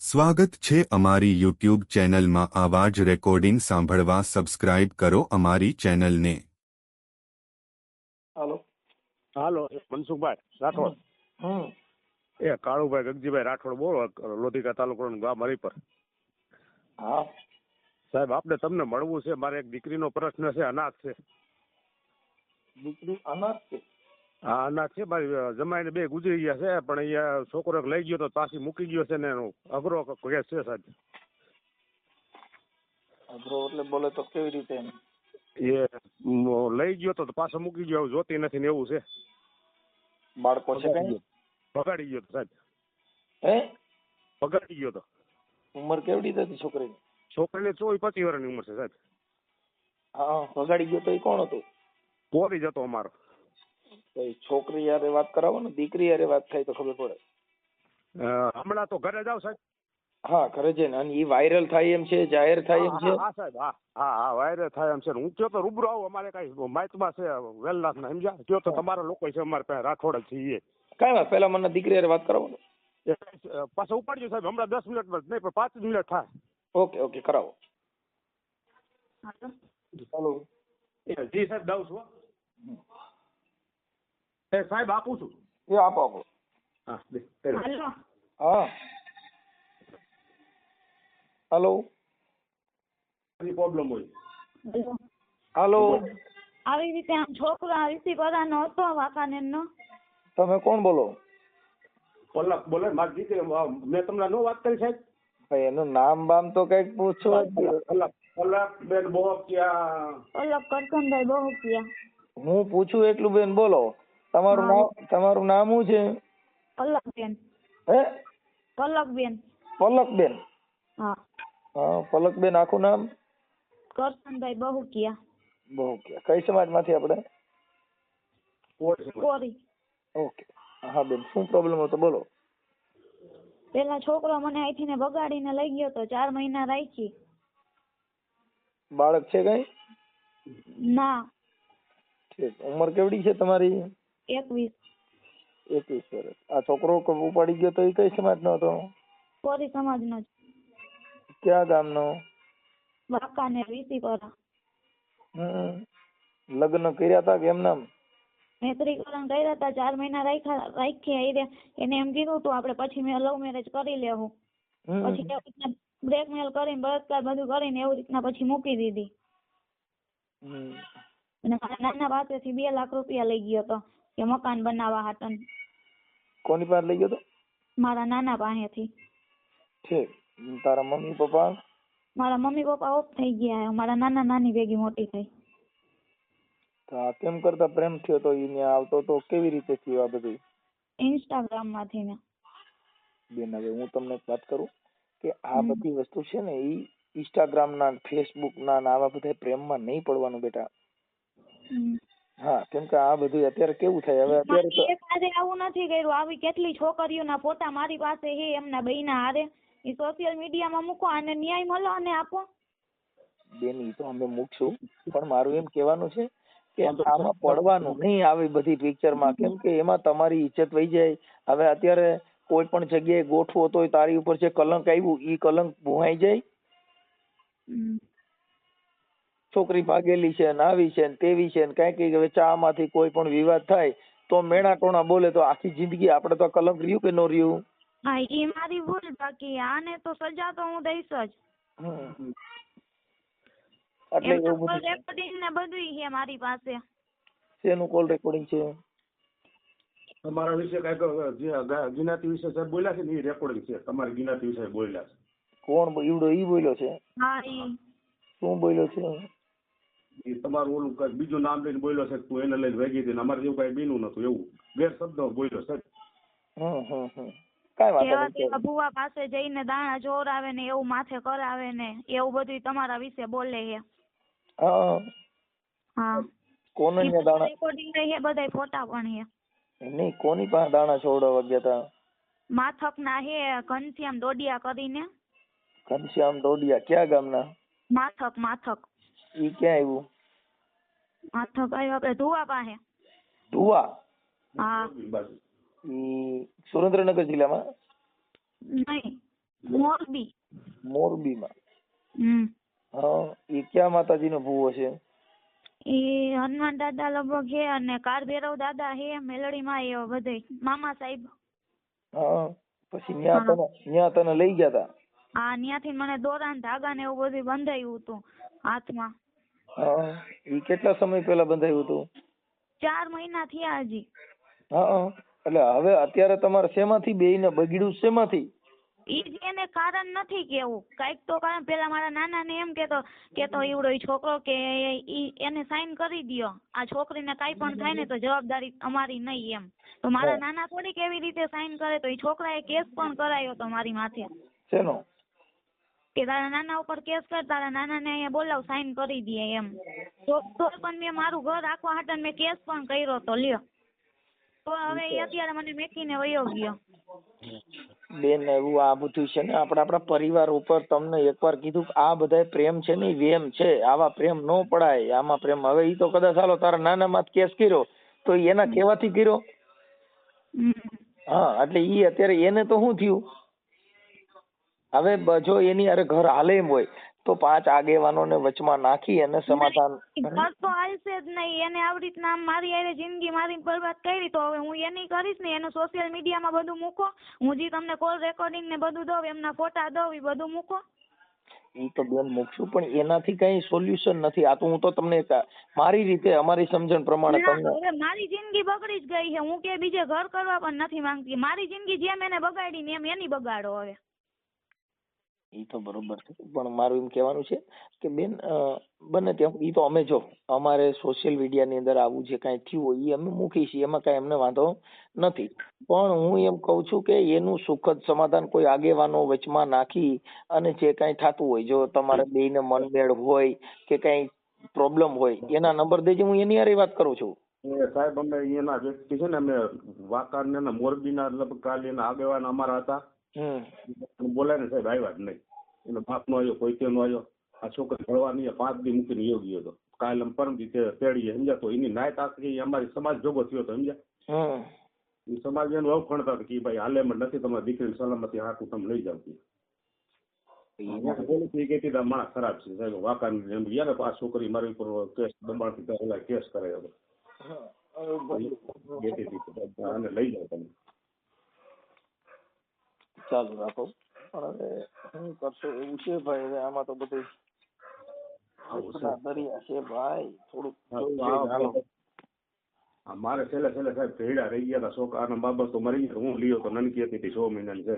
સ્વાગત છે અમારી યુટ્યુબ ચેનલમાં આવા જ રેકોર્ડિંગ સાંભળવા સબસ્ક્રાઇબ કરો અમારી ચેનલને। હાલો હાલો મનસુખભાઈ રાઠોડ એ કાળુભાઈ ગગજીભાઈ રાઠોડ બોલો લોધિકા તાલુકાનું ગામ હરિપર। હા સાહેબ આપણે તમને મળવું છે, મારે એક દીકરીનો પ્રશ્ન છે, અનાથ છે। દીકરી અનાથ છે? હા અનાથ છે, મારી જમાઈને બે ગુજરી ગયા છે, પણ અહીંયા છોકરો એક લઈ ગયો તો પાછી મૂકી ગયો છે ને એનો અઘરો કેસ છે સાહેબ। અઘરો એટલે બોલે તો કેવી રીતે એમ? એ લઈ ગયો તો પાછો મૂકી ગયો, જોતી નથી ને એવું છે। બાળકો છે કઈ? ભગાડી ગયો તો સાહેબ, હે ભગાડી ગયો તો। ઉંમર કેવડી હતી છોકરીની? છોકરીને 24-25 વર્ષની ઉંમર છે સાહેબ। હા ભગાડી ગયો તો એ કોણ હતું? પોરી જ હતો અમારો। તો એ છોકરી યારે વાત કરાવો ને, દીકરી યારે વાત થાય તો ખબર પડે। હમણાં તો ઘરે જાવ સાહેબ। હા ઘરે જઈને, અને એ વાયરલ થાય એમ છે, જાહેર થાય એમ છે? હા સાહેબ, હા વાયરલ થાય એમ છે। હું કયો તો રૂબરૂ આવું, અમારે કઈ માહિતમાં છે વેલનાથ ના, સમજ્યા? કયો તો તમારા લોકો છે અમારે પાસે રાઠોડ જ છીએ। કઈ વાત, પેલા મને દીકરી યારે વાત કરાવો ને। પાછો ઉપાડજો સાહેબ, હમણાં 10 મિનિટ નહીં પણ 5 મિનિટ થાય। ઓકે ઓકે કરાવો। હેલો જી સાહેબ દઉં છું। એ સાહેબ આપું છું। એ આપો આપો। હા હા હેલો પ્રોબ્લેમ હોય। હેલો આવી રીતે આમ છોકરો રિસીવરાનો હતો વાંકાનેર નો। તમે કોણ બોલો? પલક બોલે, મારી દીકરી મેં તમને નો વાત કરી સાહેબ? ભાઈ એનું નામ બામ તો કઈક પૂછો। પલક બેન બોહકિયા। પલક કરશનભાઈ બહુકિયા। હું પૂછું એટલું બેન બોલો। તમારું હા. નામ, તમારું નામ શું છે? પલકબેન। હે પલકબેન। પલકબેન? હા હા પલકબેન આખું નામ? કરશનભાઈ બહુકિયા। બહુ કે કઈ સમાજમાંથી આપણે? કોરી। ઓકે હા બેન, શું પ્રોબ્લેમ હતો બોલો। પેલા છોકરો મને અહીંથી ને બગાડીને લઈ ગયો તો, 4 મહિના રાખી। બાળક છે કઈ? ના। ઠીક, ઉંમર કેવડી છે તમારી? 21। 21 વર્ષ। આ છોકરો ઉપાડી ગયો તો એ કઈ સમાજનો હતો? કોરી સમાજનો જ। ક્યાં ગામનો? વાંકાનેર વીસીપરા। લગ્ન કર્યા હતા કે એમ નામ? મૈત્રીકરણ કર્યા હતા, 4 મહિના રાખી। એને એમ કીધું તું આપણે પછી મેં લવ મેરેજ કરી લેવું, પછી એવી રીતના બ્લેકમેલ કરીને બળાત્કાર બધું કરીને એવી રીતના પછી મૂકી દીધી। અને મારા નાના પાસેથી 2 લાખ રૂપિયા લઈ ગયો હતો કે મકાન બનાવવા હાટન। કોની પાસે લઈ ગયો તો? મારા નાના પાસેથી। ઠીક, તારા મમ્મી પપ્પા? મારા મમ્મી પપ્પા ઓફ થઈ ગયા, મારા નાના નાની ભેગી મોટી થઈ। તો આ કેમ કરતા પ્રેમ થયો તો એને આવતો તો કેવી રીતે થયું આ બધું? ઇન્સ્ટાગ્રામ માંથી ને। બેન હવે હું તમને એક વાત કરું કે આ બધી વસ્તુ છે ને એ ઇન્સ્ટાગ્રામ ના, ફેસબુક ના આવા બધા પ્રેમમાં નહીં પડવાનું બેટા। હા કેમ કે આ બધું અત્યારે કેવું થાય, હવે અત્યારે તો એક આવું નથી કર્યું, આવી કેટલી છોકરીઓના ફોટા મારી પાસે છે એમના બહેના હારે, એ સોશિયલ મીડિયામાં મૂકો અને ન્યાય મળો અને આપો। બેન ઈ તો અમે મૂકશું, પણ મારું એમ કહેવાનું છે કે આમાં પડવાનું નહીં આવી બધી પિક્ચરમાં, કેમ કે એમાં તમારી ઇજ્જત વહી જાય। હવે અત્યારે કોઈ પણ જગ્યાએ ગોઠવો તો તારી ઉપર જે કલંક આવ્યું ઈ કલંક ભૂહાઈ જાય। છોકરી ભાગેલી છે ને આવી છે ને તેવી છે ને કઈ હવે ચા માંથી કોઈ પણ વિવાદ થાય તો મેણા ટોણા બોલે તો આખી જિંદગી આપણે તો કલંક રહ્યું કે ન રહ્યું? હા એ મારી ભૂલ, બાકી આને તો સજા તો હું દઈશ જ। એટલે એમનું એવું કોલ બધું રેકોર્ડિંગ ને બધું છે મારી પાસે। શેનું કોલ રેકોર્ડિંગ છે? તમારા વિશે કઈક ગિનાતી વિશે સાહેબ બોલ્યા છે ને એ રેકોર્ડિંગ છે, તમારી ગિનાતી વિશે બોલ્યા છે। કોણ ઈવડો ઈ બોલ્યો છે? હા ઈ શું બોલ્યો છે? એ તમારું ઓલું કઈ બીજું નામ લઈને બોલ્યો છે, તું એને લઈને ભેગી હતી, અમારે જેવું કઈ બીનું નતું, એવું ગેરશબ્દ બોલ્યો સાહેબ। કઈ કેવા વાત કેવા ભુવા પાસે જઈને દાણા ચોરાવે ને એવું માથે કરાવે ને એવું બધું તમારા વિશે બોલે છે। હા કોને દાણા રેકોર્ડિંગ છે, બધા ફોટા પણ છે। નહીં, કોની પાસે દાણા છોડવા ગયા હતા? માથક ના હે ઘનશ્યામ દોડિયા કરીને। ઘનશ્યામ દોડિયા ક્યાં ગામના? માથક માથક। ઈ ક્યાં આવ્યું? માથક આવ્યું આપણે ધુવા પાસે। ધુવા? હા ઈ સુરેન્દ્રનગર જિલ્લામાં? નહીં, મોરબીમાં. હમ હા, એ ક્યાં માતાજીનો ભૂવો છે? એ હનુમાન દાદા લગભગ છે અને કાર ભૈરવ દાદા છે, મેલડી માં એ બધે મામા સાહેબ. હા, પછી ન્યા તને લઈ ગયા તા? હા, ત્યાંથી મને દોરા ને ધાગા ને એવું બધું બંધાયું હતું હાથમાં. હા, એ કેટલા સમય પહેલા બંધાયું હતું? 4 મહિના થયા હજી. હા, એટલે હવે અત્યારે તમારે શેમાંથી બેયને બગડ્યું? શેમાંથી? ઈ જ એને કારણ નથી કેવું, કઈક તો કારણ. પેલા મારા નાના ને એમ કેતો ઈવડો ઈ છોકરો કે એને સાઈન કરી દ્યો, આ છોકરીને કાઈ પણ થાય ને તો જવાબદારી અમારી નહીં એમ. તો મારા નાના થોડીક એવી રીતે સાઈન કરે, તો ઈ છોકરાએ કેસ પણ કરાયો તો મારી માથે. શેનો? કે તારા નાના ઉપર કેસ કર, તારા નાના ને અહીંયા બોલાવ, સાઈન કરી દે એમ. તો પણ મેં મારું ઘર રાખવા હાટુ મેં કેસ પણ કર્યો તો લ્યો. તો હવે એ અત્યારે મને મેકીને વયો ગયો. બેન, એવું આ બધું છે ને આપણા પરિવાર ઉપર તમને એકવાર કીધું કે આ બધા પ્રેમ છે ને ઈ વેમ છે, આવા પ્રેમ ન પડાય, આમાં પ્રેમ. હવે ઈ તો કદાચ હાલો તારા નાના માં કેસ કર્યો તો એના કેવાથી કર્યો. હા, એટલે ઈ અત્યારે એને તો શું થયું? હવે જો એની અરે ઘર હાલે એમ હોય તો 5 આગેવાનોને વચમાં નાખી અને સમાધાન. ઘર તો હાલશે જ નહીં. એને આવી રીતના મારી હારે જિંદગી મારી બરબાદ કરી, તો હવે હું એની કરીશ ને. એને સોશિયલ મીડિયામાં બધું મૂકો, હું જે તમને કોલ રેકોર્ડિંગ ને બધું દઉં, એમના ફોટા દઉં, એ બધું મૂકો. ઈ તો બેન મૂકશું, પણ એનાથી કઈ સોલ્યુશન નથી. આ તો હું તો તમને મારી રીતે, અમારી સમજણ પ્રમાણે તમને. હવે મારી જિંદગી બગડી જ ગઈ છે. હું કે બીજે ઘર કરવા પણ નથી માંગતી. મારી જિંદગી જેમ એને બગાડી ને એમ એની બગાડો હવે. ઈ તો બરોબર છે, પણ મારું એમ કહેવાનું છે કે બેન, બને ત્યાં ઈ તો અમે જો અમારે સોશિયલ મીડિયાની અંદર આવું જે કાંઈ થયું હોય ઈ અમે મૂકી છીએ, એમાં કાંઈ અમને વાંધો નથી. પણ હું એમ કહું છું કે એનું સુખદ સમાધાન કોઈ આગેવાનો વચમાં નાખી અને જે કાંઈ થતું હોય, જો તમારે બેયને મનમેળ હોય કે કાંઈ પ્રોબ્લેમ હોય, એના નંબર દેજે, હું એની હારે વાત કરું છું. સાહેબ, અમે અહીંયાના વ્યક્તિ છે ને, અમે વાંકાનેરના મોરબીના લગભગ કાલે એના આગેવાન અમારા હતા. બોલાય ને સાહેબ, આવ્યા જ નહીં. એનો બાપ નો આવ્યો, કોઈ નો આવ્યો. આ છોકરી ભણવાની 5 દી મૂકીને યોગ્ય હતો. કાલે પરમ દી તેડીએ સમજ્યા. તો એની નાયત આખી અમારી સમાજ જોગો થયો હતો સમજ્યા. એ સમાજ એનું અવખણતા હતા કે ભાઈ હાલે માં નથી, તમારી દીકરીની સલામતી હાકું તમે લઈ જાવ. માણસ ખરાબ છે સાહેબ. વાંકાને એમ ગયા ને, આ છોકરી મારી ઉપર કેસ દબાણથી કેસ કરાયો હતો. આને લઈ જાવ તમે. ચાલુ રાખો. પણ હવે શું કરશો, એવું છે ભાઈ. હવે આમાં તો બધું દરિયા છે ભાઈ. થોડુંક મારે છેલ્લે સાહેબ ભેડા રહી ગયા હતા છોકરા બાબત તો મરી ગયા. હું લીયો તો નનકી હતી 6 મહિનાની છે.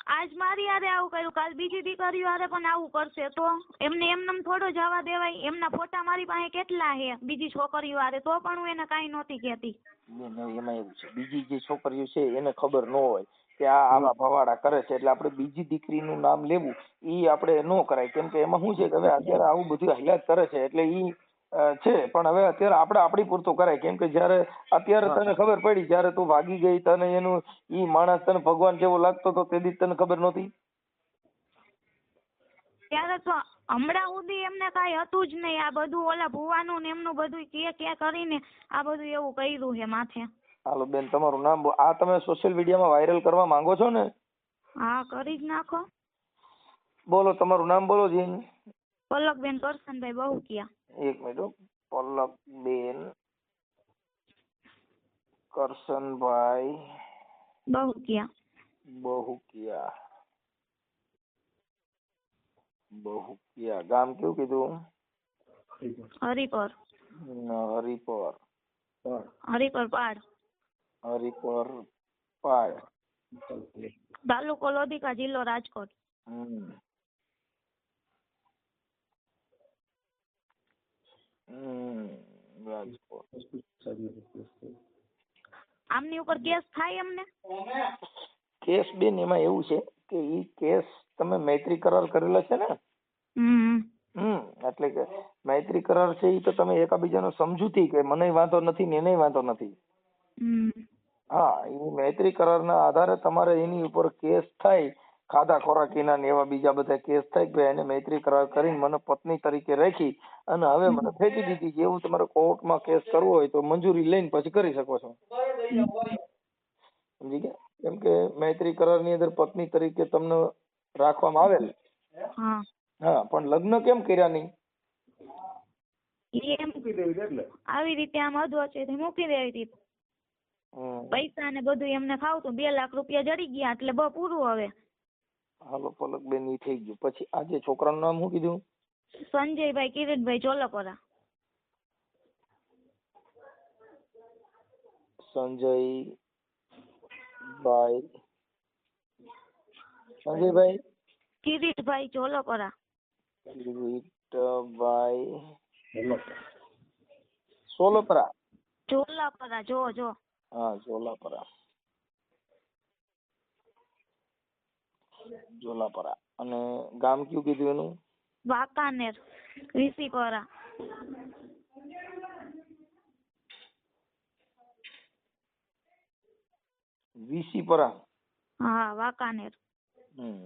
આજ મારી હારે આવું કર્યું, કાલ બીજી દીકરીઓ હારે પણ આવું કરશે તો એમને એમને થોડો જવા દેવાય? એમના ફોટા મારી પાસે કેટલા છે બીજી છોકરીઓ હારે, તો પણ હું એને કાંઈ નહોતી કહેતી. એમાં એવું છે, બીજી જે છોકરીઓ છે એને ખબર ન હોય કે આ આવા ભવાડા કરે છે, એટલે આપણે બીજી દીકરીનું નામ લેવું ઈ આપણે ન કરાય. કેમ કે એમાં શું છે કે હવે અત્યારે આવું બધું હાલાત કરે છે, એટલે ઈ છે. પણ હવે અત્યારે આપણે આપણી પૂરતું કરાય. કેમ કે જયારે અત્યારે તને ખબર પડી, જયારે તું ભાગી ગઈ, તને એનું ઈ માણસ તને ભગવાન જેવો લાગતો હતો, તે દી તને ખબર નહોતી? ત્યારે તો હમણાં સુધી એમને કાંઈ હતું જ નહીં. આ બધું ઓલા ભુવાનું ને એમનું બધું કે કરીને આ બધું એવું કર્યું છે માથે. હાલો બેન, તમારું નામ આ તમે સોશિયલ મીડિયામાં વાયરલ કરવા માંગો છો ને? હા, કરી જ નાખો. બોલો, તમારું નામ બોલો જી. પલકબેન કરશનભાઈ બહુકિયા. એક મિનિટ. પલકબેન કરશનભાઈ બહુકિયા. ગામ કયું કીધું? હરિપર પાડ. તાલુકો લોધિકા, જિલ્લો રાજકોટ. આમની ઉપર કેસ થાય એમને? કેસ બેન એમાં એવું છે કે ઈ કેસ તમે મૈત્રી કરાર કરેલા છે ને? એટલે કે મૈત્રી કરાર છે ઈ તો તમે એકાબીજાનો સમજૂતી કે મને વાંધો નથી ને એને વાંધો નથી. હા, એ મૈત્રી કરારના આધારે તમારે એની ઉપર કેસ થાય, ખાધા ખોરાકીના ને એવા બીજા બધા કેસ થાય કે એને મૈત્રી કરાર કરીને મને પત્ની તરીકે રાખી અને હવે મને ફેંકી દીધી. એવું તમારે કોર્ટમાં કેસ કરવો હોય તો મંજૂરી લઈને પછી કરી શકો છો. સમજી ગયા? કેમ કે મૈત્રી કરારની અંદર પત્ની તરીકે તમને રાખવામાં આવેલ. હા હા, પણ લગ્ન કેમ કર્યા નહીં? ઈ એમ મૂકી દેવી છે એટલે આવી રીતે આમ અધવચ્ચેથી મૂકી દેવી હતી. પૈસા ને બધું એમને ખાવતું 2 લાખ રૂપિયા જડી ગયા એટલે બહુ પૂરું હવે. હાલો પલકબેન, ઈ થઈ ગયું. પછી આજે છોકરાનું નામ શું કીધું? સંજયભાઈ કિરીટભાઈ ચોલાપરા. સંજયભાઈ કિરીટભાઈ ચોલાપરા. કિરીટભાઈ સોલપરા. ચોલાપરા જો હા, જોલાપરા. જોલાપરા. અને ગામ કયું કીધું એનું? વાંકાનેર વીસીપરા. વીસીપરા. હા વાંકાનેર.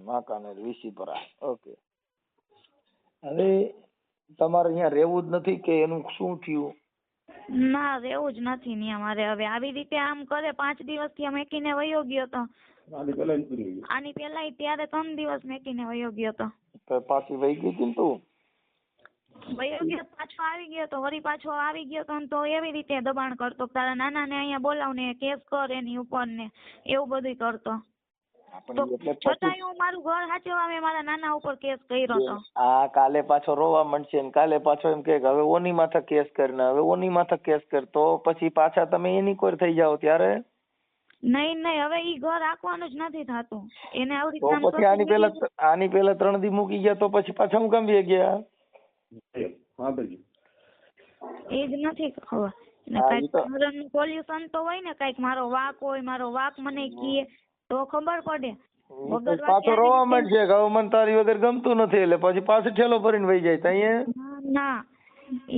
વાંકાનેર વીસીપરા. ઓકે. હવે તમારે અહીંયા રહેવું જ નથી કે એનું શું થયું? ના રહેવું જ નથી ને અમારે. હવે આવી રીતે આમ કરે 5 દિવસથી મેકીને વયો ગયો તો. આની પેલા ત્યારે 3 દિવસ મેકીને વયો ગયો તો. પાછી વહી ગઈ હતી ને તું? વયો ગયો પાછો આવી ગયો તો વળી પાછો આવી ગયો તો એવી રીતે દબાણ કરતો તારા નાના ને અહીંયા બોલાવને કેસ કર એની ઉપર ને એવું બધું કરતો. તો છતાંય હું મારું ઘર સાચવવા મેં મારા નાના ઉપર કેસ કર્યો તો. આ કાલે પાછો રોવા માંડશે ને કાલે પાછો એમ કે હવે ઓની માથે કેસ કરીને હવે ઓની માથે કેસ કર, તો પછી પાછા તમે એની કોઈ થઈ જાવ ત્યારે? નહીં હવે ઈ ઘર રાખવાનું જ નથી થાતું એને. આવી તો પછી આની પેલા 3 દી મૂકી ગયા તો પછી પાછા હું કેમ ગયા? એ જ નથી ખબર. કઈક પોલ્યુશન તો હોય ને, કઈક મારો વાક હોય, મારો વાક મને કીએ તો ખબર પડે. પાછો રોવા માંડશે કે હવે મને તારી વગર ગમતું નથી એટલે પછી પાછો ઠેલો ભરીને વહી જાય. ત્યાં ના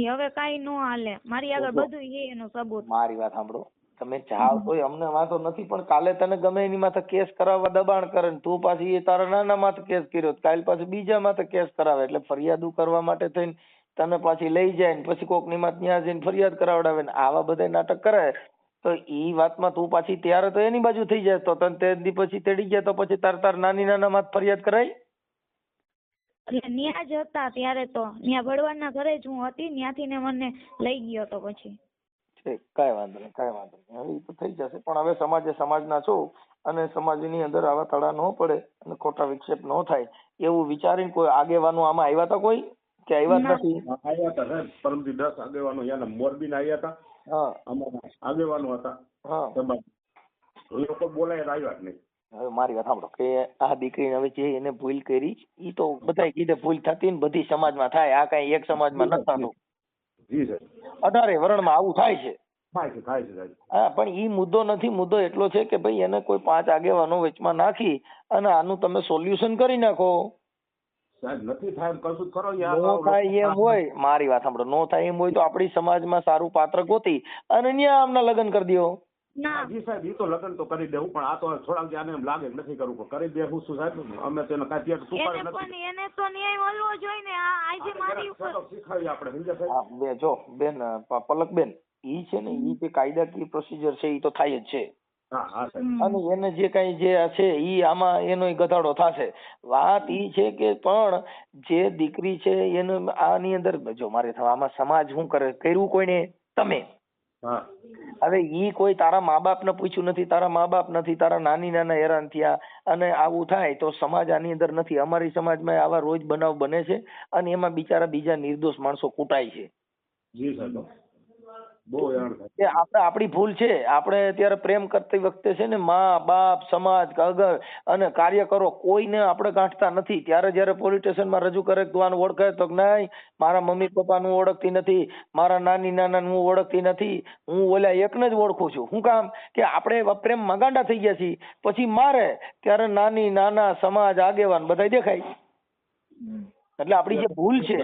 ઈ હવે કઈ નો હાલે. મારી આગળ બધું છે એનું સબૂત. મારી વાત સાંભળો, તમે જાવ તોય અમને વાંધો નથી, પણ કાલે તને ગમે એની માથે કેસ કરાવવા દબાણ કરે ને તું પાછી તારા નાના માથે કેસ કર્યો, કાલ પાછું બીજા માથે કેસ કરાવે એટલે ફરિયાદો કરવા માટે થઈને તને પાછી લઈ જાય ને પછી કોકની માથે ત્યાં જઈને ફરિયાદ કરાવડાવે ને આવા બધા નાટક કરે તો ઈ વાતમાં તું પાછી ત્યારે તો એની બાજુ થઈ જાય. તો તને તે દી પછી તેડી ગયા તો પછી તાર નાની નાના માથે ફરિયાદ કરાય? એટલે ન્યા જ હતા ત્યારે તો ન્યા ભડવાના ઘરે જ હું હતી, ત્યાંથી ને મને લઈ ગયો તો પછી. કઈ વાંધો નહીં. હવે એ તો થઈ જશે, પણ હવે સમાજના છો અને સમાજની અંદર આવા તડા ન પડે અને ખોટા વિક્ષેપ ન થાય એવું વિચારીને કોઈ આગેવાનો આમાં આવ્યા હતા કોઈ કે આવ્યા જ નથી? આવ્યા હતા સાહેબ, પરમથી 10 આગેવાનો યાના મોરબીના આવ્યા હતા. હા, અમારા આગેવાનો હતા. હા, એ લોકો બોલાય આવ્યા જ નહીં. હવે મારી વાત સાંભળો કે આ દીકરીને હવે જે એને ભૂલ કરી ઈ તો બધાય કીધે ભૂલ થતી ને બધી સમાજમાં થાય. આ કઈ એક સમાજમાં નથી થતું. જી સર, 18 વરણમાં આવું થાય છે. થાય છે. હા, પણ ઈ મુદ્દો નથી. મુદ્દો એટલો છે કે ભાઈ એને કોઈ 5 આગેવાનો વચમાં નાખી અને આનું તમે સોલ્યુશન કરી નાખો. સાહેબ નથી થાય એમ કશું કરો યાર. નો થાય એમ હોય, મારી વાત સાંભળો, નો થાય એમ હોય તો આપણી સમાજમાં સારું પાત્ર ગોતી અને ન્યા આમના લગ્ન કરી દો. જી સાહેબ, ઈ તો લગ્ન તો કરી દેવું, પણ આ તો થોડાક આને એમ લાગે નથી કરવું, પણ કરી દેવું શું સાહેબ. અમે તેને કાંઈ એને તો ન્યાય મળવો જોઈએ ને. આજે મારી ઉપર શીખવાડી આપણે સમજ્યા સાહેબ. બે જો બેન પલકબેન, ઈ છે ને ઈ જે કાયદાકીય પ્રોસિજર છે ઈ તો થાય જ છે. અને એને જે કઈ જે છે ઈ આમાં એનો ગધાડો થશે. વાત ઈ છે કે પણ જે દીકરી છે એને આની અંદર જો મારે આમાં સમાજ શું કરે કર્યું કોઈને? તમે. હવે ઈ કોઈ તારા મા બાપ ને પૂછ્યું નથી, તારા મા બાપ નથી, તારા નાની નાના હેરાન થયા અને આવું થાય તો સમાજ આની અંદર નથી. અમારી સમાજમાં આવા રોજ બનાવ બને છે અને એમાં બિચારા બીજા નિર્દોષ માણસો કૂટાય છે. આપણી ભૂલ છે. આપણે અત્યારે પ્રેમ કરતી વખતે છે ને મા બાપ સમાજ અગર અને કાર્યકરો કોઈને આપણે ગાંઠતા નથી. ત્યારે જયારે પોલીસ સ્ટેશનમાં રજૂ કરે તું આને ઓળખે તો નહીં, મારા મમ્મી પપ્પાનું ઓળખતી નથી, મારા નાની નાનાનું હું ઓળખતી નથી, હું ઓલા એકને જ ઓળખું છું. શું કામ કે આપણે પ્રેમમાં ગાંડા થઈ ગયા છીએ. પછી મારે ત્યારે નાની નાના સમાજ આગેવાન બધા દેખાય. એટલે આપણી જે ભૂલ છે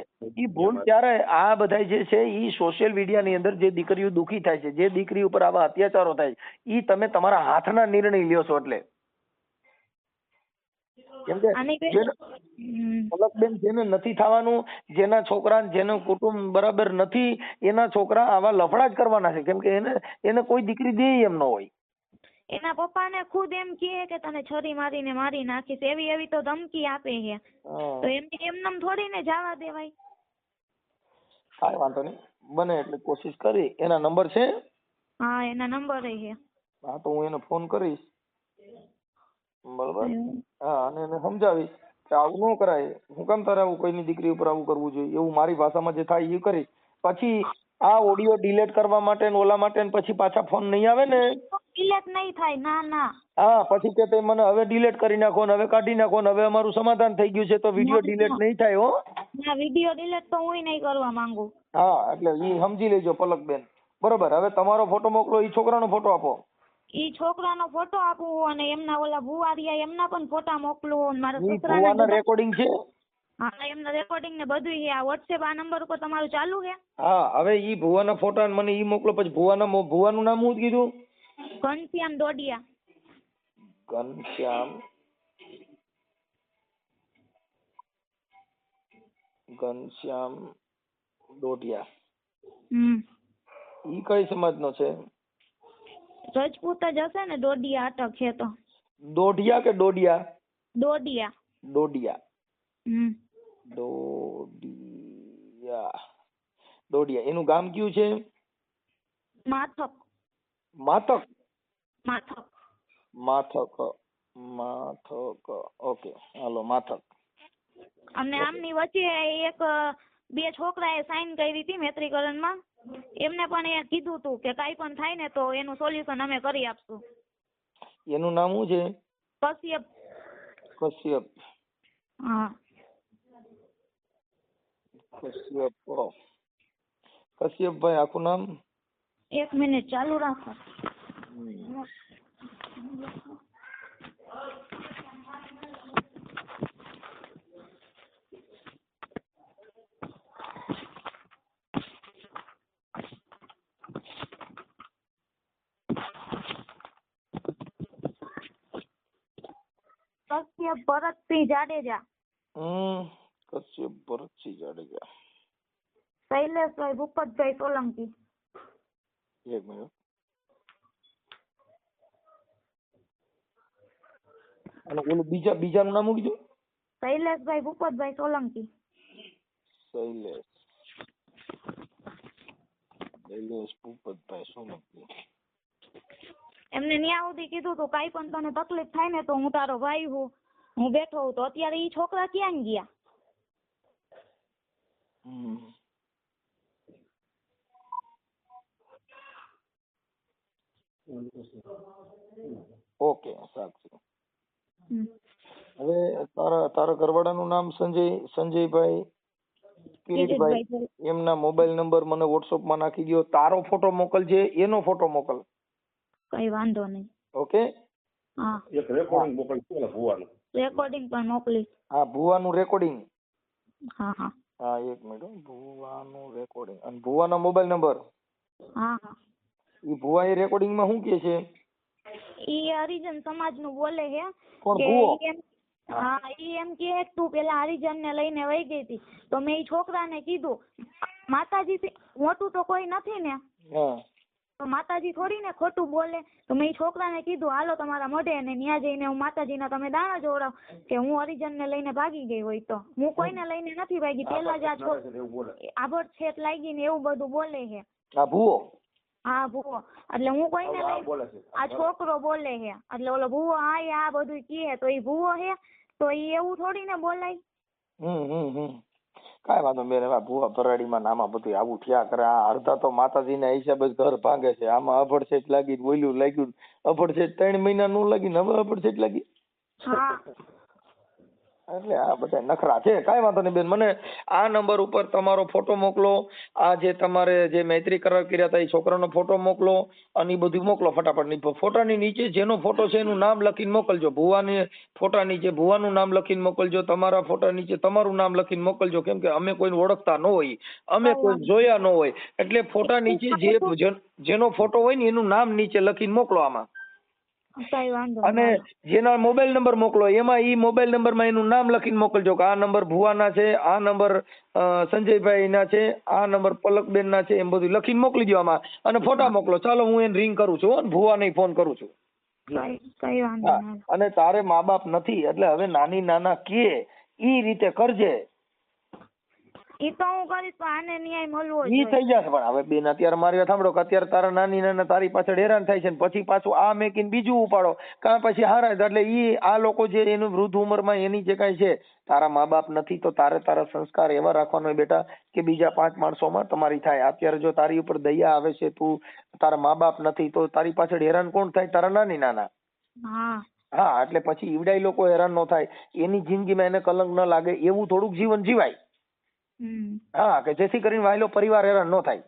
એ ભૂલ ત્યારે આ બધા જે છે એ સોશિયલ મીડિયા ની અંદર જે દીકરીઓ દુખી થાય છે, જે દીકરી ઉપર આવા અત્યાચારો થાય છે એ તમે તમારા હાથના નિર્ણય લ્યો છો. એટલે કેમ કે પલકબેન જેને નથી થવાનું, જેના છોકરા જેનું કુટુંબ બરાબર નથી, એના છોકરા આવા લફડા જ કરવાના છે. કેમ કે એને કોઈ દીકરી દે એમ ન હોય. એના પપ્પાને ખુદ એમ કહે કે તને છરી મારીને મારી નાખીશ, એવી તો ધમકી આપે છે. તો એમનેમ થોડી ને જવા દેવાય. કાંઈ વાંધો નહીં, બને એટલે કોશિશ કરી. એના નંબર છે? હા, એના નંબર છે. હા, તો હું એને ફોન કરીશ, બરોબર. હા, અને એને સમજાવીશ કે આવું ન કરાય, હું કામ તારે આવું કોઈની દીકરી ઉપર આવું કરવું જોઈએ, એવું મારી ભાષામાં જે થાય એ કરીશ. પછી આ ઓડિયો ડિલીટ કરવા માટે ને ઓલા માટે ને પછી પાછા ફોન નહીં આવે ને? ડિલીટ નહીં થાય, ના ના. હા, પછી કે તે મને હવે ડિલીટ કરી નાખો ને હવે કાઢી નાખો ને હવે અમારું સમાધાન થઈ ગયું છે, તો વિડીયો ડિલીટ નહીં થાય હો. ના, વિડીયો ડિલીટ તો હું નહીં કરવા માંગુ. હા, એટલે ઈ સમજી લેજો પલકબેન, બરોબર. હવે તમારો ફોટો મોકલો, ઈ છોકરાનો ફોટો આપો. ઈ છોકરાનો ફોટો આપું અને એમના ઓલા ભુવા રહ્યા એમના પણ ફોટા મોકલું. મારા ઈ છોકરાના ભુવાના રેકોર્ડિંગ છે? હા, એમના રેકોર્ડિંગ ને બધું છે. આ WhatsApp આ નંબર ઉપર તમારું ચાલુ છે? હા, હવે ઈ ભુવાના ફોટા મને ઈ મોકલો. પછી ભુવાનું નામ શું કીધું? ઘનશ્યામ ડોડિયા. ઘનશ્યામ ડોડિયા. હમ. ઈ કઈ સમાજનો છે? રજપૂત જ હશે ને. ડોડિયા અટક છે તો. દોઢિયા કે ડોડિયા? ડોડિયા. ડોડિયા. હમ. ડોડિયા. એનું ગામ કયું છે? માથક. માથક. માથક. માથક. માથક. ઓકે, હાલો માથક. અમને આમની વચ્ચે એક બે છોકરાએ સાઈન કરી હતી મૈત્રીકરણમાં. એમને પણ એ કીધું હતું કે કાંઈ પણ થાય ને તો એનું સોલ્યુશન અમે કરી આપશું. એનું નામ શું છે? કશ્યપ. કશ્યપ. હા, કશ્યપ. કશ્યપભાઈ આખું નામ? 1 મિનિટ ચાલુ રાખો. કશ્યપ ભરતસિંહ જાડેજા. કશ્યપ ભરતસિંહ જાડેજા. શૈલેષભાઈ ભૂપતભાઈ સોલંકી. 1 મિનિટ. અને ઓલું બીજાનું નામ શું કીધું? શૈલેષભાઈ ભૂપતભાઈ સોલંકી. શૈલેષ ભૂપતભાઈ સોલંકી. એમને ન્યા સુધી કીધું તો કાંઈ પણ તને તકલીફ થાય ને તો હું તારો ભાઈ હું બેઠો હું. તો અત્યારે ઈ છોકરા ક્યાં ગયા? ઓકે, સાચું. હવે તારા ઘરવાળાનું નામ સંજયભાઈ કિરીટભાઈ. એમના મોબાઈલ નંબર મને WhatsApp માં નાખી દો. તારો ફોટો મોકલજે, એનો ફોટો મોકલ. કઈ વાંધો નહીં. ઓકે. હા, એક રેકોર્ડિંગ મોકલજો ભુવાનું. રેકોર્ડિંગ પણ મોકલીશ. હા, ભુવાનું રેકોર્ડિંગ. હા હા હા, 1 મિનિટ. ભુવાનું રેકોર્ડિંગ અને ભુવાના મોબાઈલ નંબર. હા હા. ઈ ભુવા એ રેકોર્ડિંગ માં શું કહે છે? ઈ હરિજન સમાજ નું બોલે છે કોણ કે ભુવો? હા, ઈ એમ કે તું પેલા હરિજન ને લઈને વહી ગઈ હતી. તો મેં ઈ છોકરાને કીધું માતાજી થી મોટું તો કોઈ નથી ને. હા. તો માતાજી થોડી ને ખોટું બોલે. તો મેં ઈ છોકરાને કીધું હાલો તમારા મોઢે ને ન્યા જઈને હું માતાજીના તમે દાણા જોડાવ કે હું હરિજન ને લઈને ભાગી ગઈ હોય. તો હું કોઈને લઈને નથી ભાગી. પેલા જ આભડ છેટ લાગી ને એવું બધું બોલે છે. આ ભુવો? હા, ભૂવો. એટલે હું કોઈને લઈને આ છોકરો બોલે છે. એટલે ઓલો ભૂવો આ બધું કહે તો ઈ ભૂવો છે તો ઈ એવું થોડી ને બોલાય. કાંઈ વાંધો બેન. હવે ભુવા ભરાડીમાં આમાં બધું આવું થયા કરે. આ અડધા તો માતાજીના હિસાબે ઘર ભાંગે છે. આમાં અભડસેટ લાગી બોલ્યું લાગ્યું. અભડસેટ 3 મહિના નું લાગી હવે અભડસેટ લાગી. હા, એટલે આ બધા નખરા છે. કાંઈ વાંધો નહીં બેન. મને આ નંબર ઉપર તમારો ફોટો મોકલો. આ જે તમારે જે મૈત્રી કરાર કર્યા હતા એ છોકરાનો ફોટો મોકલો અને એ બધું મોકલો ફટાફટ. ફોટાની નીચે જેનો ફોટો છે એનું નામ લખીને મોકલજો. ભુવાની ફોટા નીચે ભુવાનું નામ લખીને મોકલજો. તમારા ફોટા નીચે તમારું નામ લખીને મોકલજો. કેમ કે અમે કોઈને ઓળખતા ન હોય, અમે કોઈ જોયા ન હોય. એટલે ફોટા નીચે જેનો ફોટો હોય ને એનું નામ નીચે લખીને મોકલો આમાં. અને જેના મોબાઈલ નંબર મોકલો એમાં ઈ મોબાઈલ નંબર માં એનું નામ લખીને મોકલજો કે આ નંબર ભુવાના છે, આ નંબર સંજયભાઈ ના છે, આ નંબર પલકબેન ના છે. એમ બધું લખીને મોકલી દો આમાં અને ફોટા મોકલો. ચાલો હું એને રિંગ કરું છું. ભુવાને ફોન કરું છું. કઈ વાંધો હા, નહીં. અને તારે મા બાપ નથી એટલે હવે નાની નાના કે ઈ રીતે કરજે. ઈ તો હું કરીશ પણ આને ન્યાય મળવો ઈ જોઈએ. થઈ જશે. પણ હવે બેન અત્યારે મારી વાત સાંભળો કે અત્યારે તારા નાની નાના તારી પાછળ હેરાન થાય છે ને પછી પાછું આ મેકીને બીજું ઉપાડો કાં પછી હારા એટલે ઈ આ લોકો જે એનું વૃદ્ધ ઉંમરમાં એની જે કાંઈ છે તારા મા બાપ નથી તો તારે તારા સંસ્કાર એવા રાખવાનો હોય બેટા કે બીજા 5 માણસોમાં તમારી થાય. અત્યારે જો તારી ઉપર દયા આવે છે, તું તારા મા બાપ નથી તો તારી પાછળ હેરાન કોણ થાય? તારા નાની નાના. હા હા, એટલે પછી ઈવડાઈ લોકો હેરાન ન થાય, એની જિંદગીમાં એને કલંક ન લાગે એવું થોડુંક જીવન જીવાય. હા, કે જેથી કરીને વાયલો પરિવાર હેરાન ન થાય,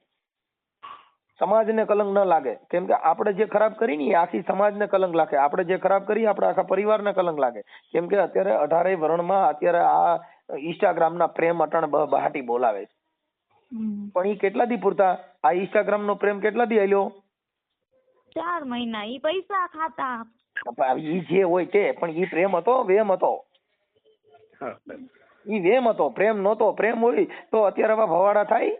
સમાજને કલંક ન લાગે. કેમ કે આપણે જે ખરાબ કરી ને એ આખી સમાજને કલંક લાગે, આપણે જે ખરાબ કરીએ આપણે આખા પરિવારને કલંક લાગે. કેમ કે અત્યારે 18 વર્ણમાં અત્યારે આ ઇન્સ્ટાગ્રામના પ્રેમ અટણ બહાટી બોલાવે છે. પણ એ કેટલા દી પૂરતા? આ ઇન્સ્ટાગ્રામ નો પ્રેમ કેટલા દી હાલ્યો? 4 મહિના. ઈ પૈસા ખાતા. ઈ જે હોય તે, પણ ઈ પ્રેમ હતો? વેમ હતો? ઈ વેમ હતો, પ્રેમ નહોતો. પ્રેમ હોય તો અત્યારે આવા ભવાડા થાય?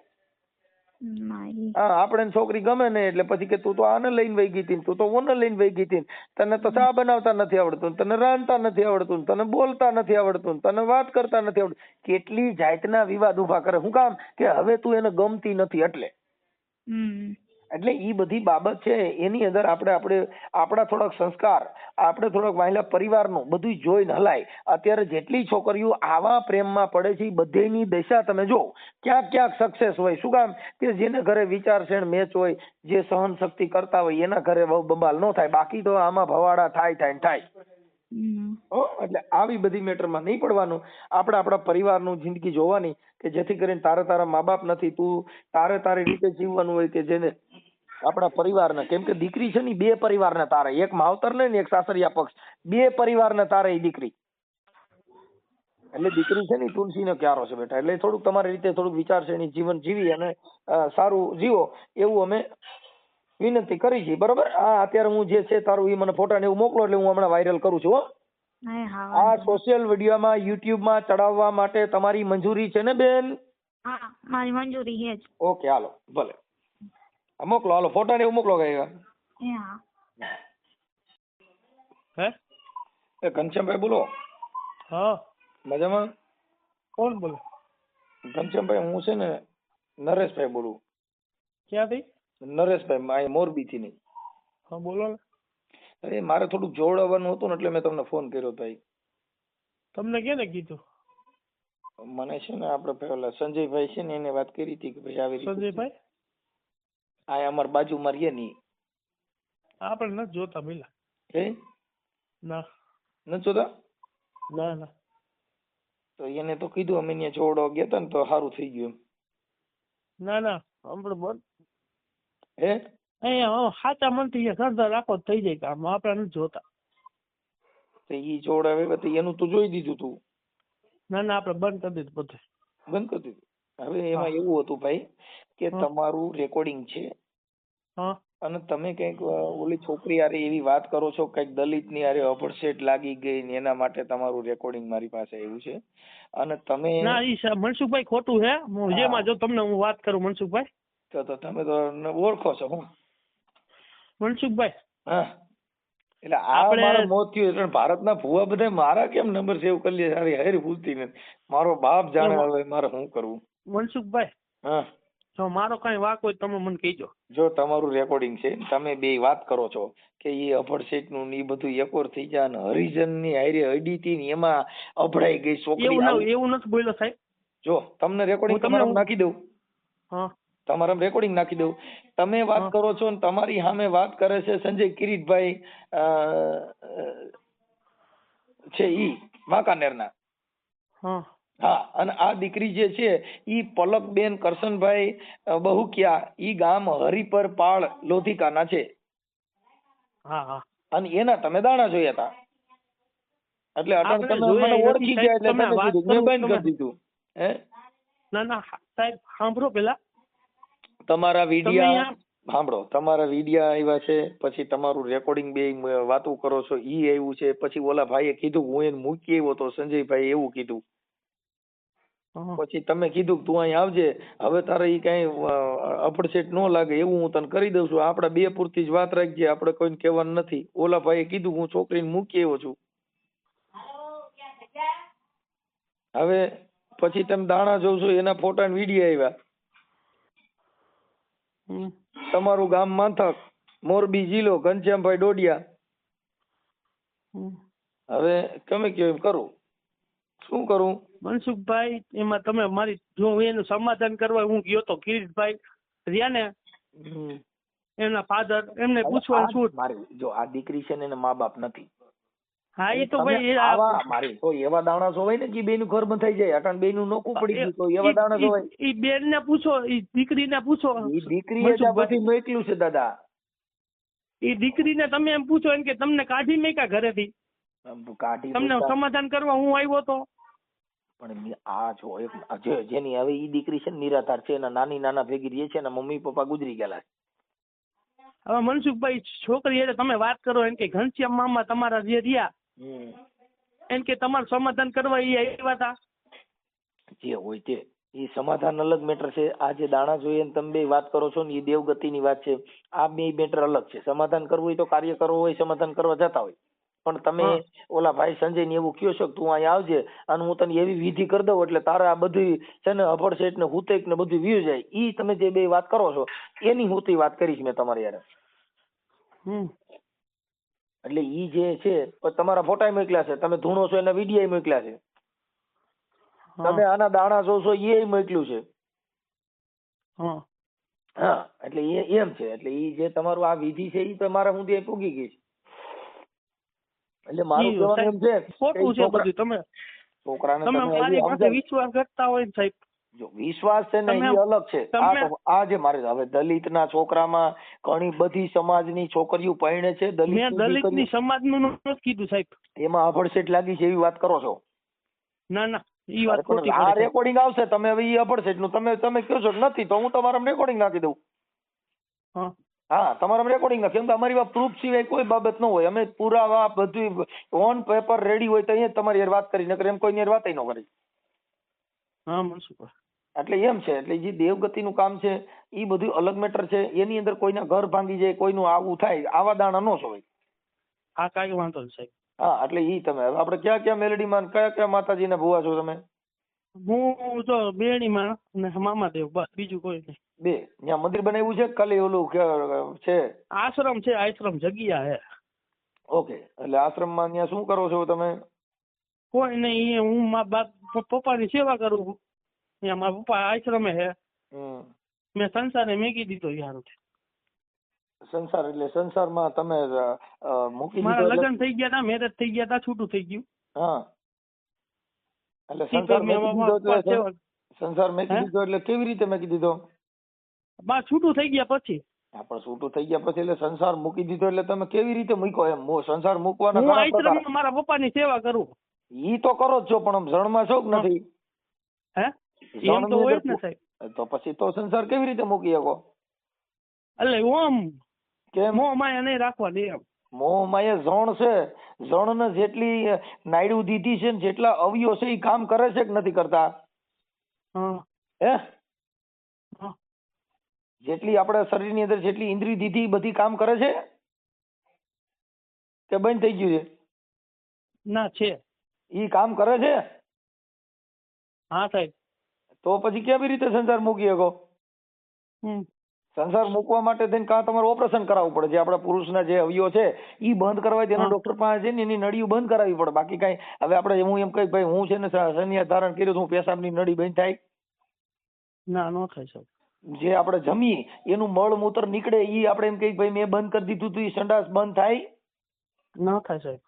હા, આપણે છોકરી ગમે ને એટલે પછી કે તું તો આને લઈને વહી ગઈ હતી, તું તો ઓને લઈને વહી ગઈ હતી, તને તો ચા બનાવતા નથી આવડતું, તને રાંધતા નથી આવડતું, તને બોલતા નથી આવડતું, તને વાત કરતા નથી આવડતું. કેટલી જાતના વિવાદ ઉભા કરે. શું કામ? કે હવે તું એને ગમતી નથી એટલે. એટલે ઈ બધી બાબત છે એની અંદર આપણા થોડાક સંસ્કાર, આપણે થોડાક વાયલા પરિવારનું બધું જોઈને હલાય. અત્યારે જેટલી છોકરીઓ આવા પ્રેમમાં પડે છે એ બધેની દશા તમે જો ક્યાંક ક્યાંક સક્સેસ હોય. શું કામ? કે જેને ઘરે વિચારશીલ મેચ હોય, જે સહન શક્તિ કરતા હોય એના ઘરે બબાલ ન થાય. બાકી તો આમાં ભવાડા થાય. એટલે આવી બધી મેટરમાં નહીં પડવાનું. આપણે આપણા પરિવારનું જિંદગી જોવાની કે જેથી કરીને તારા મા બાપ નથી, તું તારી રીતે જીવવાનું હોય કે જેને આપણા પરિવારને. કેમ કે દીકરી છે ને 2 પરિવારને તારે, એક માવતર ને એક સાસરિયા પક્ષ, 2 પરિવારને તારે એ દીકરી. એટલે દીકરી છે ને તુલસીનો ક્યારો છે બેટા. એટલે થોડુંક તમારી રીતે થોડુંક વિચારશીલ જીવન જીવી અને સારું જીવો એવું અમે વિનંતી કરી છે. બરોબર? આ અત્યારે હું જે છે તારું એ મને ફોટા ને એવું મોકલો એટલે હું હમણાં વાયરલ કરું છું. આ સોશિયલ મીડિયામાં યુટ્યુબમાં ચડાવવા માટે તમારી મંજૂરી છે ને બેન? હા, મારી મંજૂરી છે જ. ઓકે, હાલો ભલે મોકલો. હાલો ફોટા ને એવું મોકલો. હે ઘનશ્યામભાઈ બોલો? હા, મજામાં? કોણ બોલે? ઘનશ્યામભાઈ હું છે ને નરેશભાઈ બોલું. ક્યાંથી? નરેશભાઈ મોરબી થી. નહીં? હા બોલો ને. અરે મારે થોડુંક જોડાવાનું હતું ને એટલે મેં તમને ફોન કર્યો ભાઈ. તમને કેને કીધું? મને છે ને આપણે પેલા સંજયભાઈ છે ને એને વાત કરી હતી કે ભાઈ આવી રીતે. સંજયભાઈ? આ અમાર બાજુમાં રહીએ ની. આપણે નથી જોતા મિલા. હે? ના નથી જોતા? ના. તો એને તો કીધું અમે ત્યાં જોડવા ગયા હતા ને તો સારું થઈ ગયું એમ. ના આપણે બોલ. હે? અહીંયા સાચા મનથી શ્રદ્ધા રાખો થઈ જાય કામ. આપણે નથી જોતા. તો ઈ જોડાવે તો એનું તો જોઈ દીધું તું. ના આપણે બંધ કરી દીધું બધું. બંધ કરી દીધું? હવે એમાં એવું હતું ભાઈ કે તમારું રેકોર્ડિંગ છે અને તમે કઈક ઓલી છોકરી હારે એવી વાત કરો છો કઈક દલિત ની હારે અભડસેટ લાગી ગઈ ને એના માટે તમારું રેકોર્ડિંગ મારી પાસે આવ્યું છે. અને તમે ના ઈ મનસુખભાઈ ખોટું છે. જેમાં જો તમને હું વાત કરું મનસુખભાઈ તો તમે તો ઓળખો છો હું મનસુખભાઈ? હા, એટલે આ મારો મોત થયું એટલે ભારતના ભુવા બધા મારા કેમ નંબર સેવ કરી લે? સારી હારી ભૂલતી નથી. મારો બાપ જાણે હવે મારે શું કરવું. મનસુખભાઈ, હા, જો મારો કઈ વાક હોય તમે મને કહીજો. જો તમારું રેકોર્ડિંગ છે તમે બે વાત કરો છો કે એ અભડસેટ નું ને એ બધું એકોર થઈ જાય ને હરિજન ની હારે અડીતી ને એમાં અભડાઈ ગઈ છોકરી. એવું નથી બોલ્યો સાહેબ. જો તમને રેકોર્ડિંગ તમારા નાખી દઉં. હા, તમારા રેકોર્ડિંગ નાખી દઉં. તમે વાત કરો છો ને તમારી સામે વાત કરે છે સંજય કિરીટભાઈ છે ઈ વાંકાનેરના. હા, અને આ દીકરી જે છે ઈ પલકબેન કરશનભાઈ બહુકિયા, ઈ ગામ હરિપર પાળ લોધિકાના છે. અને એના તમે દાણા જોયા હતા એટલે અટણ તમે મને ઓળખી ગયા એટલે તમે કીધું મેં બંધ કરી દીધું. હે? ના સાહેબ સાંભળો પેલા. તમારા વિડિયા સાંભળો. તમારા વિડિયા આવ્યા છે, પછી તમારું રેકોર્ડિંગ બે વાતો કરો છો ઈ આવ્યું છે, પછી ઓલા ભાઈએ કીધું હું એને મૂકી આવ્યો તો સંજયભાઈ એવું કીધું. હા. પછી તમે કીધું કે તું અહીં આવજે, હવે તારે ઈ કઈ અફડસેટ ન લાગે એવું હું તને કરી દઉં છું. આપડા બે પૂરતી જ વાત રાખજે, આપણે કોઈને કહેવાનું નથી. ઓલા ભાઈએ કીધું હું છોકરીને મૂકી આવ્યો છું. હવે પછી તમે દાણા જોવ છો એના ફોટા ને વિડીયો આવ્યા. હમ. તમારું ગામ માંથક, મોરબી જિલ્લો, ઘનશ્યામભાઈ ડોડિયા. હમ. હવે તમે કયો એમ કરું, શું કરું? મનસુખભાઈ, એમાં તમે મારી જો હું એનું સમાધાન કરવા હું ગયો તો કિરીટભાઈ રહ્યા ને એમના ફાધર, એમને પૂછવાનું શું મારી જો આ દીકરી છે ને એના મા બાપ નથી. હા એ તો ભાઈ એ આવા મારી તો એવા દાણા જોવાય ને કે બેનું ઘર બંધાઈ જાય, અટાણ બેનું નોખું પડી ગયું તો એવા દાણા જોવાય. ઈ બેન ને પૂછો, ઈ દીકરીને પૂછો. ઈ દીકરીએ જ આ બધું મોકલ્યું છે દાદા. ઈ દીકરીને તમે એમ પૂછો એમ કે તમને કાઢી મેકા ઘરેથી, કાઢી તમને સમાધાન કરવા હું આવ્યો તો. પણ આ જો એક જેની હવે ઈ દીકરી છે ને નિરાધાર છે, એના નાની નાના ભેગી રહે છે, એના મમ્મી પપ્પા ગુજરી ગયેલા છે. હવે મનસુખભાઈ છોકરી એટલે તમે વાત કરો એમ કે ઘનશ્યામ મામા તમારા જે રહ્યા એમ કે તમારું સમાધાન કરવા એ આવ્યા હતા. જે હોય તે એ સમાધાન અલગ મેટર છે. આ જે દાણા જોઈએ તમે બે વાત કરો છો ને એ દેવગતિની વાત છે. આ બે મેટર અલગ છે. સમાધાન કરવું હોય તો કાર્ય કરવું હોય સમાધાન કરવા જતા હોય, પણ તમે ઓલા ભાઈ સંજય ને એવું કયો છો કે તું અહીં આવજે અને હું તને એવી વિધિ કરી દઉં એટલે તારે આ બધી છે ને અભડસેટ ને હુતેક ને બધું વ્યુ જાય. ઈ તમે જે બે વાત કરો છો એની હુતી વાત કરીશ મેં તમારી યાર. એટલે ઈ જે છે તમારા ફોટા મોકલ્યા છે, તમે ધૂણો છો એના વિડીયો મોકલ્યા છે, તમે આના દાણા જોશો એ મોકલ્યું છે. હા એટલે એ એમ છે. એટલે ઈ જે તમારું આ વિધિ છે ઈ તમારા સુધી પૂગી ગઈ છે. એટલે મારું કહેવાનું એમ છે ખોટું છે બધું. તમે છોકરાને તમે મારી પાસે વિશ્વાસ કરતા હોય ને સાહેબ. જો વિશ્વાસ છે ને એ અલગ છે. આ જે મારે હવે દલિત ના છોકરામાં ઘણી બધી સમાજની છોકરીઓ પરણે છે. દલિત ની સમાજ નું નથી કીધું સાહેબ. એમાં અભડસેટ લાગી છે એવી વાત કરો છો. ના ના ઈ વાત ખોટી. આ રેકોર્ડિંગ આવશે તમે હવે ઈ અભડસેટ નું તમે કહો છો નથી તો હું તમારા રેકોર્ડિંગ નાખી દઉં. હા તમારા રેકોર્ડિંગ નાખી, કેમ કે અમારી વાત પ્રૂફ સિવાય કોઈ બાબત ન હોય. અમે પુરાવા બધું ઓન પેપર રેડી હોય તો અહીંયા તમારી યાર વાત કરી, નકર એમ કોઈ યાર વાત ન કરી. હા મનસુખ. એટલે એમ છે. એટલે જે દેવગતિનું કામ છે એ બધું અલગ મેટર છે. એની અંદર કોઈના ઘર ભાંગી જાય, કોઈનું આવું થાય, આવા દાણા ન જોવાય. હા કાંઈ વાંધો નહીં સાહેબ. હા એટલે ઈ તમે આપણે ક્યાં ક્યાં મેલડીમાં કયા કયા માતાજીના ભુવા છો તમે? હું તો બેણીમાં અને મામાદેવ, બસ બીજું કોઈ નહીં. બે ત્યાં મંદિર બનાવ્યું છે ખાલી ઓલું છે? આશ્રમ છે, આશ્રમ જગ્યા છે. ઓકે. એટલે આશ્રમમાં ત્યાં શું કરો છો તમે? કોઈ નહીં, હું મારા પપ્પાની સેવા કરું. ત્યાં મારા પપ્પા આશ્રમે છે. મેં સંસારને મેકી દીધો યાર. સંસાર એટલે સંસારમાં તમે મૂકી દીધો? મારા લગ્ન થઈ ગયા હતા, મેરેજ થઈ ગયા હતા, છૂટું થઈ ગયું. હા એટલે સંસાર મેકી દીધો એટલે કેવી રીતે મેકી દીધો? બા છૂટું થઈ ગયા પછી. હા પણ છૂટું થઈ ગયા પછી એટલે સંસાર મૂકી દીધો એટલે તમે કેવી રીતે મૂક્યો એમ? સંસાર મૂકવાના હું આશ્રમમાં મારા પપ્પાની સેવા કરું. ઈ તો કરો જ છો પણ આમ જણમાં છો કે નથી? હે એમ તો હોય જ ને સાહેબ. તો પછી તો સંસાર કેવી રીતે મૂકી શકો? એટલે ઓમ કેમ મોહ માયા નહીં રાખવાની એમ. મોહ માયા જણ છે. જણને જેટલી નાયડું દીધી છે ને જેટલા અવયવ છે એ કામ કરે છે કે નથી કરતા? હે જેટલી આપણા શરીરની અંદર જેટલી ઇન્દ્રિય દીધી બધી કામ કરે છે કે બંધ થઈ ગયું છે? ના છે. ઈ કામ કરે છે? હા સાહેબ. તો પછી કેવી રીતે સંસાર મૂકી શકો? સંસાર મૂકવા માટે થઈને કાં તમારે ઓપરેશન કરાવવું પડે. જે આપણા પુરુષના જે અવયવ છે એ બંધ કરવા તેના ડોક્ટર પાસે છે ને એની નળીઓ બંધ કરાવવી પડે. બાકી કઈ હવે આપણે હું એમ કઈ ભાઈ હું છે ને સંન્યાસ ધારણ કર્યું હું પેશાબની નળી બંધ થાય? ના ન થાય સાહેબ. જે આપણે જમીએ એનું મળ મૂત્ર નીકળે એ આપણે એમ કઈ ભાઈ મેં બંધ કરી દીધું તું એ સંડાસ બંધ થાય? ન થાય સાહેબ.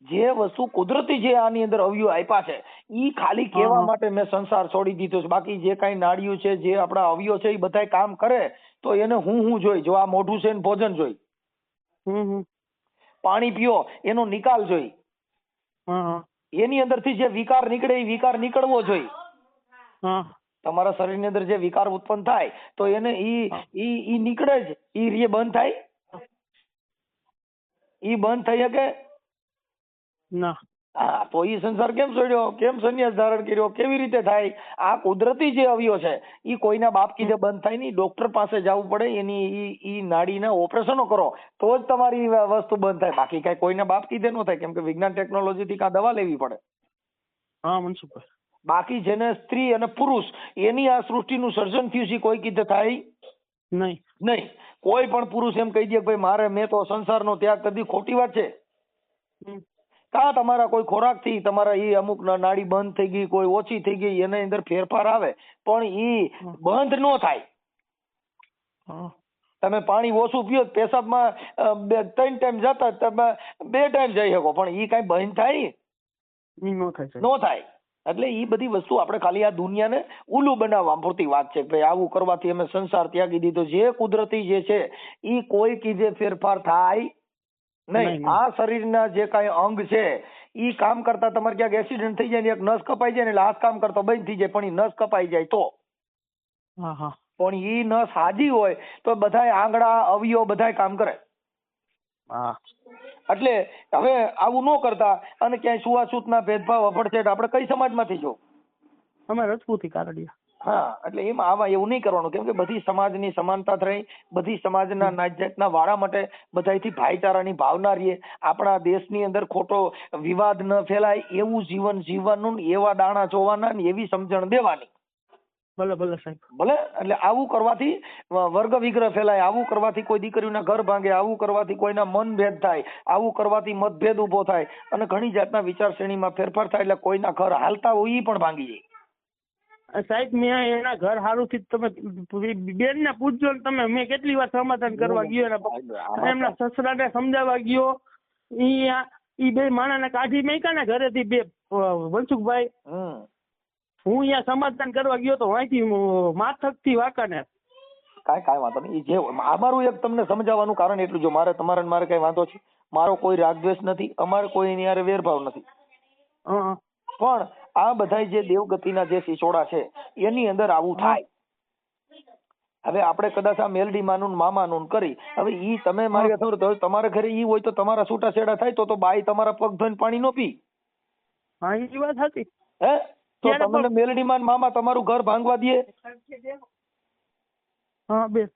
જે વસ્તુ કુદરતી જે આની અંદર અવયવ આપ્યા છે ઈ ખાલી કહેવા માટે મેં સંસાર છોડી દીધો છે. બાકી જે કઈ નાડિયું છે જે આપણા અવયવ છે એ બધા કામ કરે તો એને હું જોઈ. જો આ મોઢું છે ને ભોજન જોઈ, પાણી પીઓ એનો નિકાલ જોઈ, એની અંદરથી જે વિકાર નીકળે એ વિકાર નીકળવો જોઈ. તમારા શરીરની અંદર જે વિકાર ઉત્પન્ન થાય તો એને ઈ નીકળે જ. ઈ રે બંધ થાય? ઈ બંધ થઈ શકે? ના. હા તો ઈ સંસાર કેમ છોડ્યો, કેમ સંન્યાસ ધારણ કર્યો, કેવી રીતે થાય? આ કુદરતી જે અવયવ છે ઈ કોઈના બાપ કીધે બંધ થાય નહીં. ડોક્ટર પાસે જવું પડે, એની ઈ નાડીના ઓપરેશનો કરો તો જ તમારી વસ્તુ બંધ થાય. બાકી કઈ કોઈના બાપ કીધે ન થાય, કેમ કે વિજ્ઞાન ટેકનોલોજી થી કાં દવા લેવી પડે. હા મનસુખભાઈ. બાકી જેને સ્ત્રી અને પુરુષ એની આ સૃષ્ટિનું સર્જન થયું છે કોઈ કીધે થાય નહીં. નહીં. કોઈ પણ પુરુષ એમ કહી દે ભાઈ મારે મેં તો સંસારનો ત્યાગ કરી દીધો, ખોટી વાત છે. કા તમારા કોઈ ખોરાક થી તમારા ઈ અમુક નાડી બંધ થઈ ગઈ, કોઈ ઓછી થઈ ગઈ, એની અંદર ફેરફાર આવે, પણ ઈ બંધ ન થાય. તમે પાણી ઓછું પીઓ, પેશાબમાં 3 ટાઈમ જતા તમે 2 ટાઈમ જઈ શકો, પણ ઈ કઈ બંધ થાય? ન થાય. એટલે ઈ બધી વસ્તુ આપણે ખાલી આ દુનિયાને ઉલ્લું બનાવવા પૂરતી વાત છે. ભાઈ આવું કરવાથી અમે સંસાર ત્યાગી દીધો. જે કુદરતી જે છે ઈ કોઈ કીધે ફેરફાર થાય નહીં. આ શરીરના જે કાંઈ અંગ છે ઈ કામ કરતા તમારે ક્યાંક એક્સિડન્ટ થઈ જાય ને એક નસ કપાઈ જાય ને એટલે હાથ કામ કરતો બંધ થઈ જાય, પણ ઈ નસ કપાઈ જાય તો પણ ઈ નસ હાજી હોય તો બધાય આંગળા અવયવ બધાય કામ કરે. એટલે હવે આવું ન કરતા અને ક્યાંય છૂઆછૂતના ભેદભાવ અફડછેડ આપણે કઈ સમાજમાંથી છો? અમે રજપૂતી કારડિયા. હા એટલે એમાં આવા એવું નહીં કરવાનું, કેમ કે બધી સમાજની સમાનતા રહી, બધી સમાજના નાત જાતના વાળા માટે બધાયથી ભાઈચારાની ભાવના રહીએ. આપણા દેશની અંદર ખોટો વિવાદ ન ફેલાય એવું જીવન જીવવાનું, એવા દાણા જોવાના ને એવી સમજણ દેવાની. ભલે ભલે સાહેબ ભલે. એટલે આવું કરવાથી વર્ગ વિગ્રહ ફેલાય, આવું કરવાથી કોઈ દીકરીઓના ઘર ભાંગે, આવું કરવાથી કોઈના મન ભેદ થાય, આવું કરવાથી મતભેદ ઉભો થાય અને ઘણી જાતના વિચારશ્રેણીમાં ફેરફાર થાય. એટલે કોઈના ઘર હાલતા હોય ઈ પણ ભાંગી જાય. સાહેબ મેં એના ઘર હારું થી તમે બેન ને પૂછજો ને તમે, મેં કેટલી વાર સમાધાન કરવા ગયો, એમના સસરાને સમજાવવા ગયો, ઈ બે માણસને કાઢી મેક્યા ને ઘરેથી બે. મનસુખભાઈ હું અહીંયા સમાધાન કરવા ગયો તો અહીંથી માથક થી વાંકાને. કાંઈ વાંધો નહીં. જે અમારું એક તમને સમજાવવાનું કારણ એટલું, જો મારે તમારે મારે કઈ વાંધો છે, મારો કોઈ રાગદ્વેષ નથી, અમારે કોઈ એની હારે વેરભાવ નથી, પણ આ બધા જે દેવગતિના જે સિસોડા છે એની અંદર આવું થાય. હવે આપણે કદાચ આ મેલડી માનું મામાનું કરી, હવે ઈ તમે મારી અથડો તમારા ઘરે ઈ હોય તો તમારા છૂટા છેડા થાય તો બાઈ તમારા પગ ધોઈને પાણી નો પી. હા એ વાત હતી. હે તો તમને મેલડી માન મામા તમારું ઘર ભાંગવા દે? હા બે.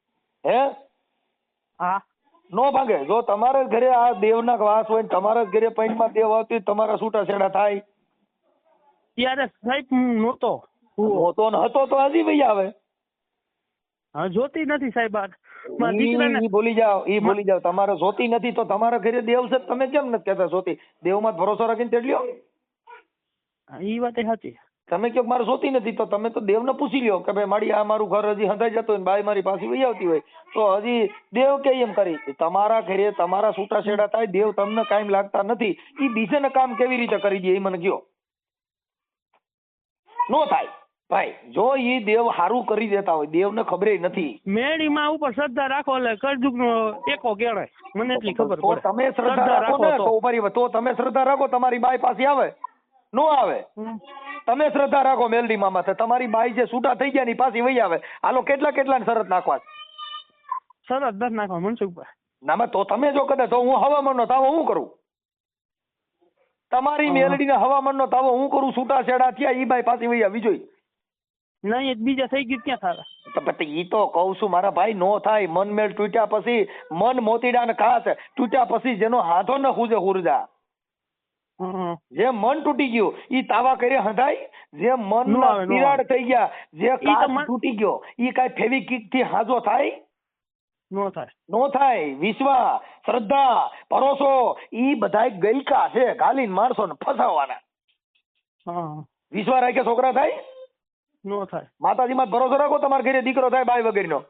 હે હા નો ભાંગે. જો તમારા ઘરે આ દેવના વાસ હોય ને તમારા ઘરે પૈણમાં દેવ આવતી તમારા છૂટા છેડા થાય? ત્યારે સાહેબ નહોતો હતો તો હજી ભાઈ આવે. હા જોતી નથી સાહેબ. ઈ ભૂલી જાવ. તમારે જોતી નથી તો તમારા ઘરે દેવ છે, તમે કેમ નથી કહેતા જોતી? દેવમાં ભરોસો રાખીને તેડલ્યો. ઈ વાત સાચી. તમે કહો મારે જોતી નથી તો તમે તો દેવને પૂછી લ્યો કે ભાઈ મારી આ મારું ઘર હજી હંધાઈ જતું હોય, બાઈ મારી પાસે વહી આવતી હોય તો હજી દેવ કે એમ કરી. તમારા ઘરે તમારા છૂટા છેડા થાય, દેવ તમને કાયમ લાગતા નથી, ઈ બીજાને કામ કેવી રીતે કરી દે એ મને કહો? નો થાય ભાઈ. જો ઈ દેવ હારું કરી દેતા હોય, દેવને ખબર નથી. મેળીમાં ઉપર શ્રદ્ધા રાખો એટલે કરજુકનો એકો કેળાય, મને એટલી ખબર પડે. તમે શ્રદ્ધા રાખો ને તો ઉપારી તો તમે શ્રદ્ધા રાખો, તમારી બાઈ પાસે આવે નો આવે? તમે શ્રદ્ધા રાખો મેલડી મામા, તમારી બાઈ જે છૂટા થઈ ગયા ની પાછી વહી આવે. હાલો કેટલા શરત નાખવા? શરત નથી નાખવા મનસુખભાઈ. ના તો તમે જો કદાચ હું હવામાન નો તાવો હું કરું, તમારી મેલડી ના હવામાન નો તાવો હું કરું, છૂટા છેડા થયા ઈ બાઈ પાછી વહી આવી જોઈ નહીં બીજા થઈ ગયું ક્યાં થાય? તો પછી ઈ તો કઉ છું મારા ભાઈ, નો થાય. મન મેળ તૂટ્યા પછી, મન મોતીડા ને ખાસ તૂટ્યા પછી જેનો હાથો ન ખૂજે હુરજા. જે મન તૂટી ગયું ઈ તાવા કરે હંધાય? જે મન ના તિરાડ થઈ ગયા, જે કાચ તૂટી ગયો ઈ કઈ ફેવિકિક થી હાજો થાય? નો થાય. વિશ્વાસ, શ્રદ્ધા, ભરોસો ઈ બધાય ગલકા છે, ગાલીને માણસો ને ફસાવવાના. વિશ્વાસ રાખે છોકરા થાય? નો થાય. માતાજીમાં ભરોસો રાખો, તમારા ઘરે દીકરો થાય બાઈ વગેરેનો?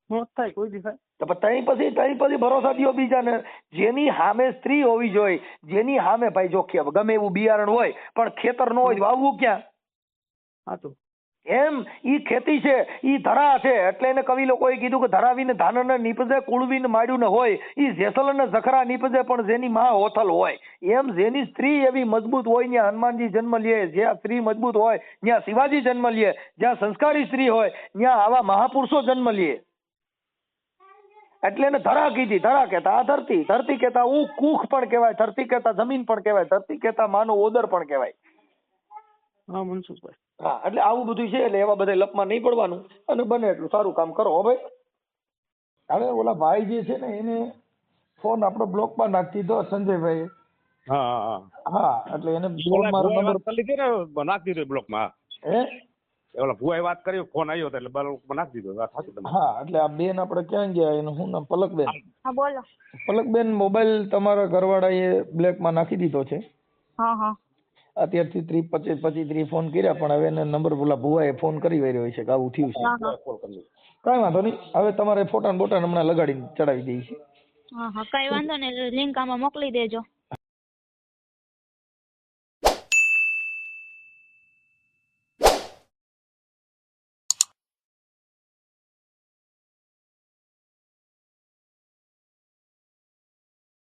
નો થાય કોઈ દી થાય. તો તઈ પછી ભરોસા દ્યો બીજાને. જેની સામે સ્ત્રી હોવી જોઈએ, જેની સામે ભાઈ જો ગમે એવું બિયારણ હોય પણ ખેતર નો હોય વાવવું ક્યાં? એમ ઈ ખેતી છે, ઈ ધરા છે. એટલે એને કવિ લોકોએ કીધું કે ધરાવીને ધાનને નીપજે, કુળવીને માડ્યું ને હોય, ઈ જેસલને જખરા નીપજે પણ જેની માં હોથલ હોય. એમ જેની સ્ત્રી એવી મજબૂત હોય ત્યાં હનુમાનજી જન્મ લે, જ્યાં સ્ત્રી મજબૂત હોય ત્યાં શિવાજી જન્મ લે, જ્યાં સંસ્કારી સ્ત્રી હોય ત્યાં આવા મહાપુરુષો જન્મ લે. એટલે એને ધરા કીધી. ધરા કહેતા આ ધરતી, ધરતી કહેતા કુખ પણ કહેવાય, ધરતી કહેતા જમીન પણ કહેવાય, ધરતી કહેતા માનો ઓદર પણ કહેવાય. હા મનસુખભાઈ. હા એટલે આવું બધું છે. એટલે એવા બધા લપમાં નહીં પડવાનું અને બને એટલું સારું કામ કરો હો ભાઈ. હવે ઓલા ભાઈ જે છે ને એને ફોન આપણો બ્લોકમાં નાખી દીધો સંજયભાઈ. હા એટલે એને મારો નંબર નાખી દીધો બ્લોકમાં. હે ઓલા ભુવાએ વાત કરી, ફોન આવ્યો હતો એટલે બ્લોકમાં નાખી દીધો. વાત સાચી તમે. હા એટલે આ બેન આપણે ક્યાં ગયા, એનું શું નામ? પલકબેન. હા બોલો. પલકબેન મોબાઈલ તમારા ઘરવાળાએ બ્લેકમાં નાખી દીધો છે. હા હા. અત્યારથી 30-25 ફોન કર્યા પણ હવે એને નંબર બોલા ભુવાએ ફોન કરી રહ્યો છે કે આવું થયું છે. હા હા. કઈ વાંધો નહીં. હવે તમારે ફોટા બોટા હમણાં લગાડીને ચડાવી દઈએ છીએ. હા હા કઈ વાંધો નહીં. લિંક આમાં મોકલી દેજો.